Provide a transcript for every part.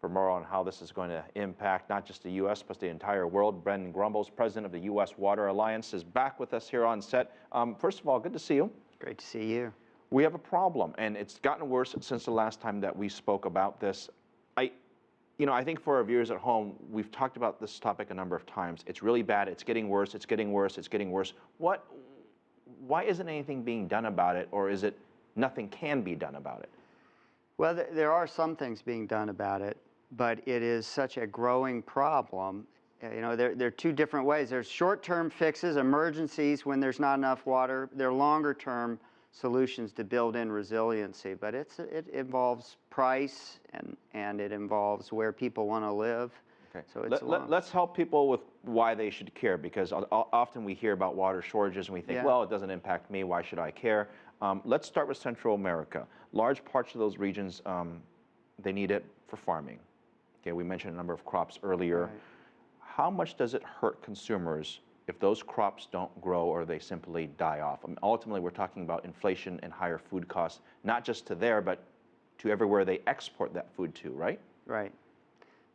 For more on how this is going to impact not just the U.S., but the entire world, Ben Grumbles, president of the U.S. Water Alliance, is back with us here on set. First of all, good to see you. Great to see you. We have a problem, and it's gotten worse since the last time that we spoke about this. I think for our viewers at home, we've talked about this topic a number of times. It's really bad. It's getting worse. It's getting worse. It's getting worse. Why isn't anything being done about it, or is it nothing can be done about it? Well, there are some things being done about it, but it is such a growing problem. There are two different ways. There's short-term fixes, emergencies when there's not enough water. There are longer-term solutions to build in resiliency, but it involves price and it involves where people want to live. Okay. So it's let's help people with why they should care, because often we hear about water shortages and we think, well, it doesn't impact me, why should I care? Let's start with Central America. Large parts of those regions, they need it for farming. Okay, we mentioned a number of crops earlier. Right. How much does it hurt consumers if those crops don't grow or they simply die off? Ultimately, we're talking about inflation and higher food costs, not just to there, but to everywhere they export that food to, right? Right.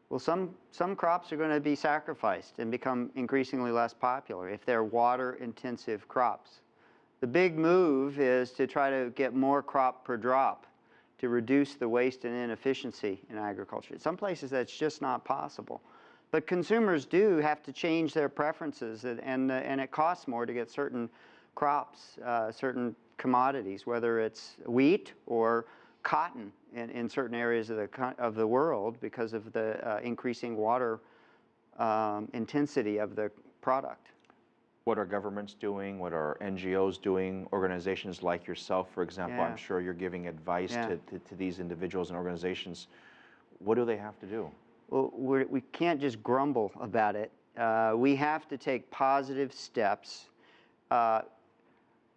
Well, some crops are going to be sacrificed and become increasingly less popular if they're water-intensive crops. The big move is to try to get more crop per drop to reduce the waste and inefficiency in agriculture. In some places, that's just not possible. But consumers do have to change their preferences, and it costs more to get certain crops, certain commodities, whether it's wheat or cotton in certain areas of the world because of the increasing water intensity of the product. What are governments doing? What are NGOs doing? Organizations like yourself, for example, I'm sure you're giving advice to these individuals and organizations. What do they have to do? Well, we can't just grumble about it. We have to take positive steps,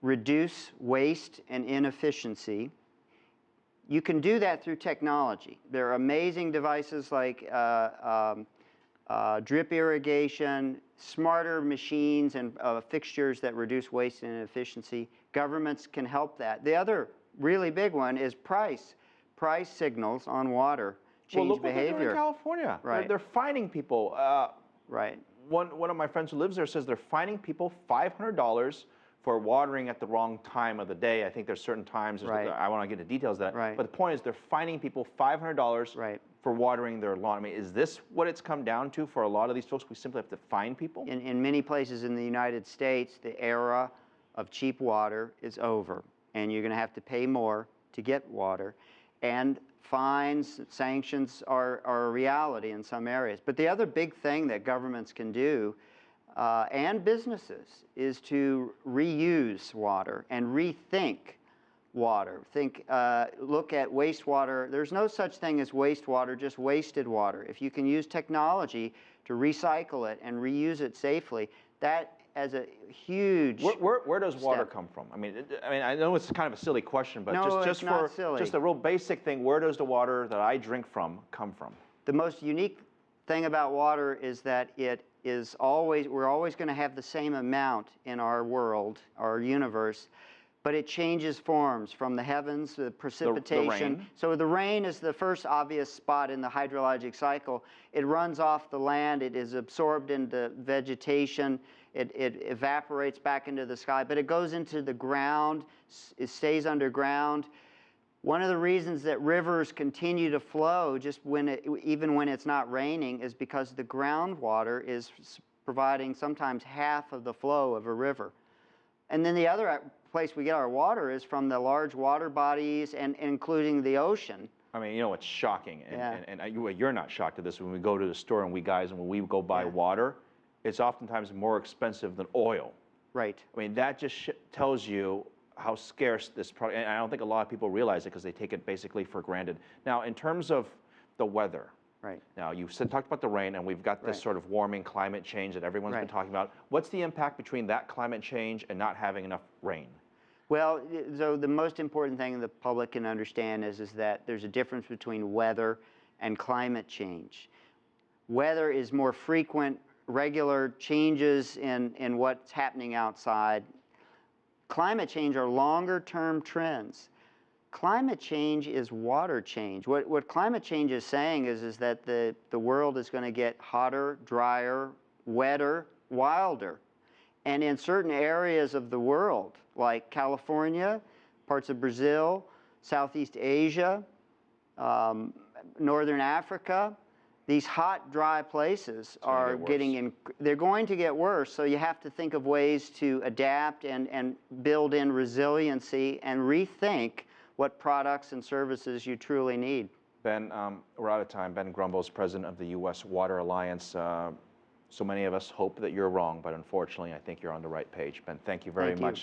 reduce waste and inefficiency. You can do that through technology. There are amazing devices like drip irrigation, smarter machines and fixtures that reduce waste and inefficiency. Governments can help that. The other really big one is price. Price signals on water change behavior. Well, look what they're doing in California. Right. They're fining people. Right. One of my friends who lives there says they're fining people $500 for watering at the wrong time of the day. I think there's certain times, I want to get into details of that. Right. But the point is they're fining people $500 for watering their lawn. I mean, is this what it's come down to for a lot of these folks? We simply have to fine people? In many places in the United States, the era of cheap water is over, and you're going to have to pay more to get water. And fines, sanctions are a reality in some areas. But the other big thing that governments can do and businesses is to reuse water and rethink water. Look at wastewater. There's no such thing as wastewater, just wasted water. If you can use technology to recycle it and reuse it safely, that has a huge Where does water come from? I mean, I know it's kind of a silly question, but just a real basic thing, where does the water that I drink from come from? The most unique thing about water is that we're always going to have the same amount in our world, our universe, but it changes forms from the heavens, the precipitation. The rain. So the rain is the first obvious spot in the hydrologic cycle. It runs off the land, it is absorbed into vegetation, it evaporates back into the sky, but it goes into the ground, it stays underground. One of the reasons that rivers continue to flow even when it's not raining is because the groundwater is providing sometimes half of the flow of a river. And then the other place we get our water is from the large water bodies and including the ocean. I mean, it's shocking, and you're not shocked at this. When we go to the store and when we go buy water, it's oftentimes more expensive than oil. Right. I mean, that just tells you how scarce this product, and I don't think a lot of people realize it because they take it basically for granted. Now, in terms of the weather, now you talked about the rain, and we've got this sort of warming climate change that everyone's been talking about. What's the impact between that climate change and not having enough rain? Well, so the most important thing the public can understand is that there's a difference between weather and climate change. Weather is more frequent, regular changes in what's happening outside. Climate change are longer-term trends. climate change is water change. What climate change is saying is that the world is going to get hotter, drier, wetter, wilder. And in certain areas of the world, like California, parts of Brazil, Southeast Asia, Northern Africa, these hot, dry places are they're going to get worse. So you have to think of ways to adapt and build in resiliency and rethink what products and services you truly need. Ben, we're out of time. Ben Grumbles, president of the U.S. Water Alliance. So many of us hope that you're wrong, but unfortunately, I think you're on the right page. Ben, thank you very much.